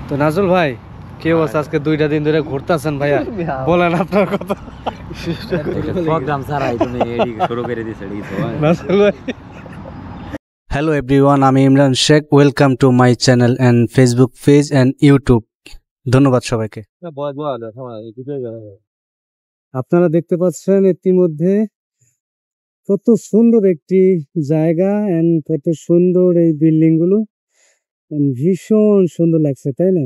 তো নাজুল ভাই কি অবস্থা? আজকে 2টা দিন ধরে ঘুরতেছেন ভাইয়া, বলেন আপনার কথা। প্রোগ্রাম ছাড়াই তুমি এদিকে শুরু করে দিছো নাজুল ভাই। হ্যালো এভরিওয়ান, আমি Imran Sheikh. Welcome to my channel and Facebook page and YouTube. ধন্যবাদ সবাইকে। আপনারা দেখতে পাচ্ছেন ইতিমধ্যে কত সুন্দর একটি জায়গা এন্ড কত সুন্দর এই বিল্ডিং গুলো, ভীষণ সুন্দর লাগছে, তাই না?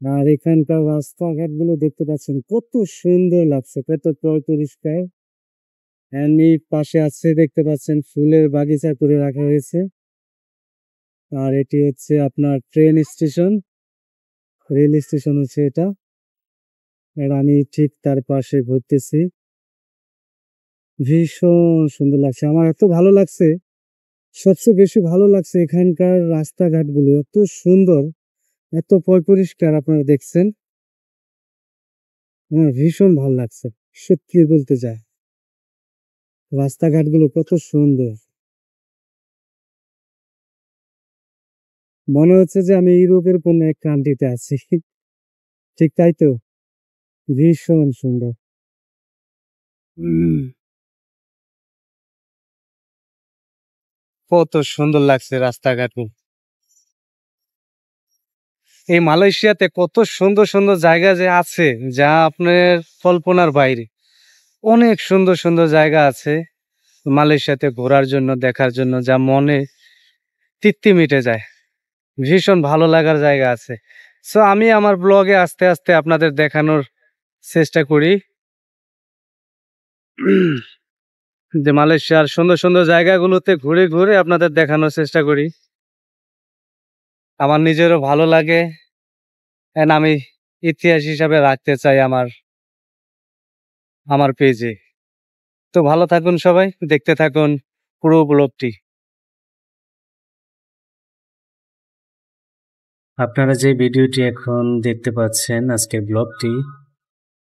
আর এখানকার রাস্তাঘাট গুলো দেখতে পাচ্ছেন কত সুন্দর লাগছে, কত পরিষ্কার। এন্ড এই পাশে আছে দেখতে পাচ্ছেন ফুলের বাগিচা করে রাখা হয়েছে। আর এটি হচ্ছে আপনার ট্রেন স্টেশন, রেল স্টেশন হচ্ছে এটা। আর আমি ঠিক তার পাশে ঘুরতেছি, ভীষণ সুন্দর লাগছে। আমার এত ভালো লাগছে, সবচেয়ে বেশি ভালো লাগছে এখানকার রাস্তাঘাট গুলো এত সুন্দর, এত পরিষ্কার। আপনারা দেখছেন, ভীষণ ভালো লাগছে, সত্যি বলতে যায়। রাস্তাঘাট গুলো কত সুন্দর, মনে হচ্ছে যে আমি ইউরোপের কোন এক কান্ট্রিতে আছি। ঠিক তাই তো, ভীষণ সুন্দর। কত সুন্দর লাগছে রাস্তাঘাট। এই মালয়েশিয়াতে কত সুন্দর সুন্দর জায়গা যে আছে, যা আপনার কল্পনার বাইরে। অনেক সুন্দর সুন্দর জায়গা আছে মালয়েশিয়াতে ঘোরার জন্য, দেখার জন্য, যা মনে তৃপ্তি মিটে যায়। ভীষণ ভালো লাগার জায়গা আছে। সো আমি আমার ব্লগে আস্তে আস্তে আপনাদের দেখানোর চেষ্টা করি যে মালয়েশিয়ার সুন্দর সুন্দর জায়গাগুলোতে ঘুরে ঘুরে আপনাদের দেখানোর চেষ্টা করি। আমার নিজেরও ভালো লাগে, এন্ড আমি ইতিহাস হিসাবে রাখতে চাই আমার পেজে। তো ভালো থাকুন সবাই, দেখতে থাকুন পুরো ব্লগটি। আপনারা যে ভিডিওটি এখন দেখতে পাচ্ছেন, আজকের ব্লগটি,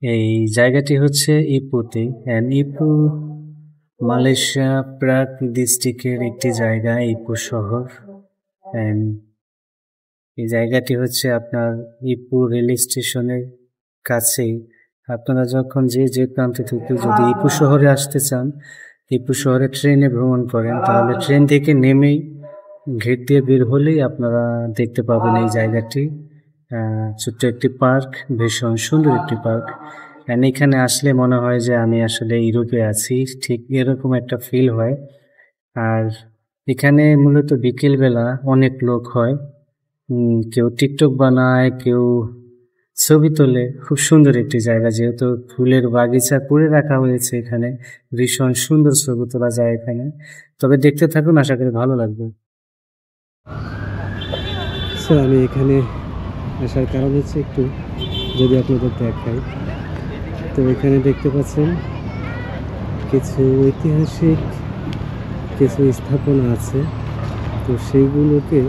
এই জায়গাটি হচ্ছে ইপুতে। ইপু মালয়েশিয়া প্রাক ডিস্ট্রিক্টের একটি জায়গা, ইপু শহর। এই জায়গাটি হচ্ছে আপনার ইপু রেল স্টেশনের কাছেই। আপনারা যখন যে প্রান্ত থেকে যদি ইপু শহরে আসতে চান, ইপু শহরে ট্রেনে ভ্রমণ করেন, তাহলে ট্রেন থেকে নেমেই গেট দিয়ে বের হলেই আপনারা দেখতে পাবেন এই জায়গাটি। ছোট্ট একটি পার্ক, ভীষণ সুন্দর একটি পার্ক। এখানে আসলে মনে হয় যে আমি আসলে ইউরোপে আছি, ঠিক এরকম একটা ফিল হয়। আর এখানে মূলত বিকেলবেলা অনেক লোক হয়, কেউ টিকটক বানায়, কেউ ছবি তোলে। খুব সুন্দর একটি জায়গা, যেহেতু ফুলের বাগিচা করে রাখা হয়েছে এখানে, ভীষণ সুন্দর ছবি তোলা যায় এখানে। তবে দেখতে থাকুন, আশা করি ভালো লাগবে। আমি এখানে আসার কারণ হচ্ছে একটু যদি আপনাদের দেখাই, তো এখানে দেখতে পাচ্ছেন কিছু ঐতিহাসিক কিছু স্থাপনা আছে, তো সেইগুলোকে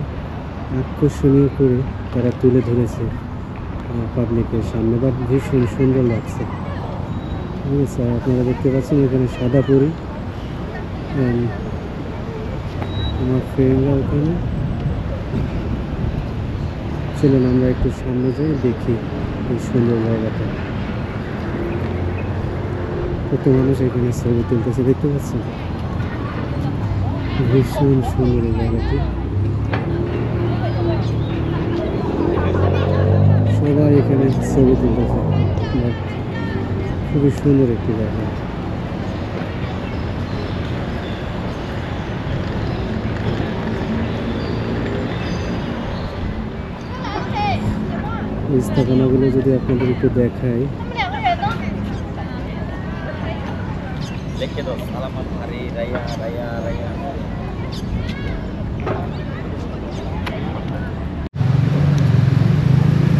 আকর্ষণীয় করে তারা তুলে ধরেছে পাবলিকের সামনে, বাট ভীষণ সুন্দর লাগছে। ঠিক আছে, আপনারা দেখতে পাচ্ছেন এখানে সাদা পরি, আমার ফ্রেন্ডরা ওখানে। চলুন আমরা একটু সামনে যাই, দেখি এই সুন্দর জায়গাটা। কত মানুষ এখানে ছবি তুলতেছে, দেখতে পাচ্ছেন, ভীষণ সুন্দর এই জায়গাটি। সবাই এখানে ছবি তুলতেছে, খুবই সুন্দর একটি জায়গা। এই স্থাপনাগুলো যদি আপনাদের একটু দেখাই,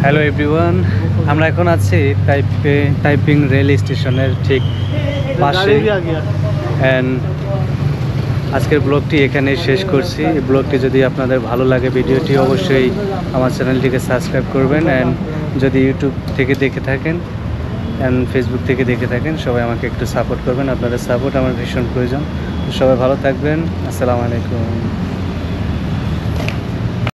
হ্যালো এভরিওয়ান, আমরা এখন আছি তাইপিং রেল স্টেশনের ঠিক পাশে। আজকের ব্লগটি এখানে শেষ করছি। এই ব্লগটি যদি আপনাদের ভালো লাগে, ভিডিওটি অবশ্যই আমার চ্যানেলটিকে সাবস্ক্রাইব করবেন। অ্যান্ড যদি ইউটিউব থেকে দেখে থাকেন অ্যান্ড ফেসবুক থেকে দেখে থাকেন, সবাই আমাকে একটু সাপোর্ট করবেন। আপনাদের সাপোর্ট আমার ভীষণ প্রয়োজন। সবাই ভালো থাকবেন। আসসালামু আলাইকুম।